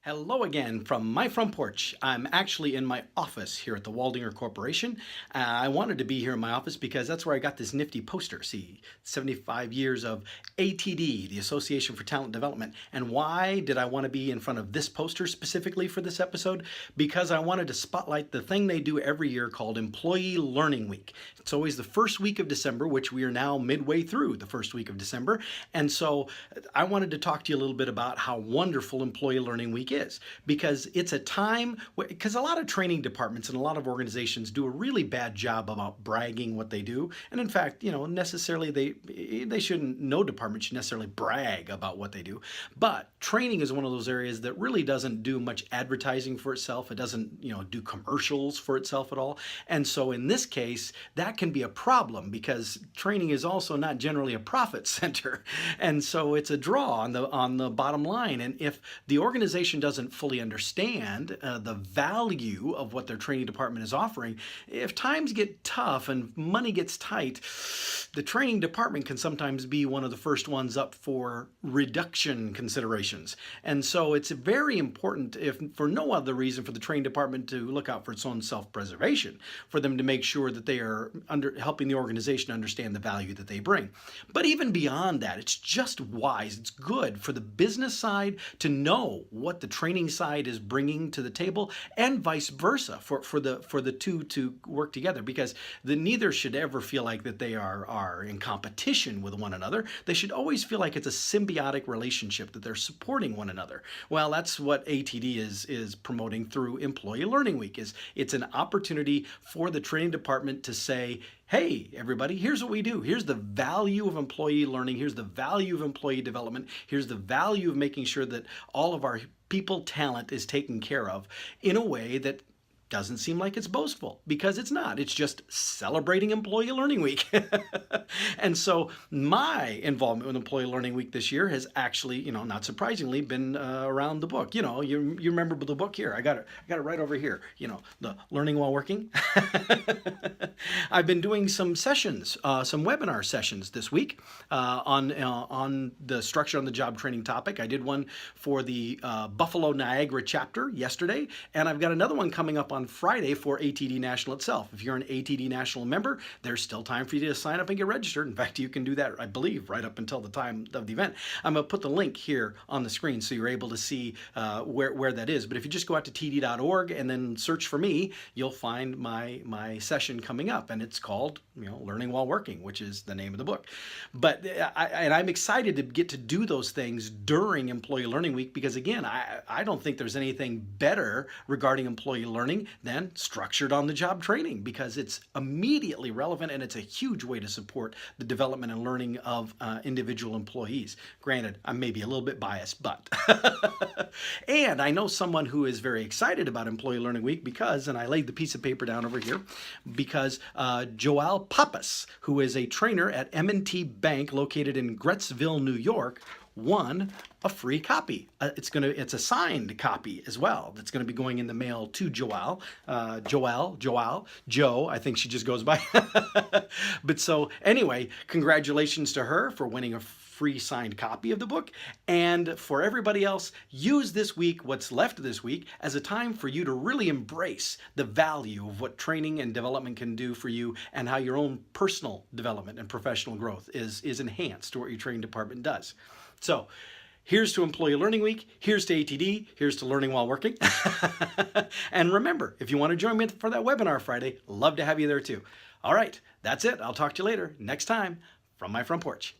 Hello again from my front porch. I'm actually in my office here at the Waldinger Corporation. I wanted to be here in my office because that's where I got this nifty poster. See, 75 years of ATD, the Association for Talent Development. And why did I want to be in front of this poster specifically for this episode? Because I wanted to spotlight the thing they do every year called Employee Learning Week. It's always the first week of December, which we are now midway through the first week of December. And so I wanted to talk to you a little bit about how wonderful Employee Learning Week is, because it's a time because a lot of training departments and a lot of organizations do a really bad job about bragging what they do. And in fact, necessarily they shouldn't, no department should necessarily brag about what they do. But training is one of those areas that really doesn't do much advertising for itself. It doesn't, do commercials for itself at all. And so in this case, that can be a problem because training is also not generally a profit center. And so it's a draw on the bottom line. And if the organization doesn't fully understand the value of what their training department is offering, if times get tough and money gets tight, the training department can sometimes be one of the first ones up for reduction considerations. And so it's very important, if for no other reason, for the training department to look out for its own self-preservation, for them to make sure that they are helping the organization understand the value that they bring. But even beyond that, it's just wise, it's good for the business side to know what the training side is bringing to the table, and vice versa, for the two to work together, because neither should ever feel like that they are in competition with one another. They should always feel like it's a symbiotic relationship, that they're supporting one another. Well, that's what ATD is promoting through Employee Learning Week. It's an opportunity for the training department to say, hey, everybody, here's what we do. Here's the value of employee learning. Here's the value of employee development. Here's the value of making sure that all of our people talent is taken care of in a way that doesn't seem like it's boastful, because it's not. It's just celebrating Employee Learning Week. And so my involvement with Employee Learning Week this year has actually, not surprisingly, been around the book. You remember the book here. I got it right over here. The Learning While Working. I've been doing some sessions, some webinar sessions this week on the structure on the job training topic. I did one for the Buffalo Niagara chapter yesterday, and I've got another one coming up on Friday for ATD National itself. If you're an ATD National member, there's still time for you to sign up and get registered. In fact, you can do that, I believe, right up until the time of the event. I'm going to put the link here on the screen so you're able to see where that is. But if you just go out to td.org and then search for me, you'll find my session coming up, and it's called Learning While Working, which is the name of the book. But I'm excited to get to do those things during Employee Learning Week, because again, I don't think there's anything better regarding employee learning than structured on the job training, because it's immediately relevant and it's a huge way to support the development and learning of individual employees. Granted, I'm maybe a little bit biased, but and I know someone who is very excited about Employee Learning Week because, and I laid the piece of paper down over here, because Joel Pappas, who is a trainer at M&T Bank located in Grettsville, New York, won a free copy. It's a signed copy as well. That's going to be going in the mail to Joe. I think she just goes by. But so anyway, congratulations to her for winning a free signed copy of the book. And for everybody else, use this week, what's left of this week, as a time for you to really embrace the value of what training and development can do for you, and how your own personal development and professional growth is enhanced to what your training department does. So here's to Employee Learning Week, here's to ATD, here's to Learning While Working. And remember, if you want to join me for that webinar Friday, love to have you there too. All right, that's it. I'll talk to you later next time from my front porch.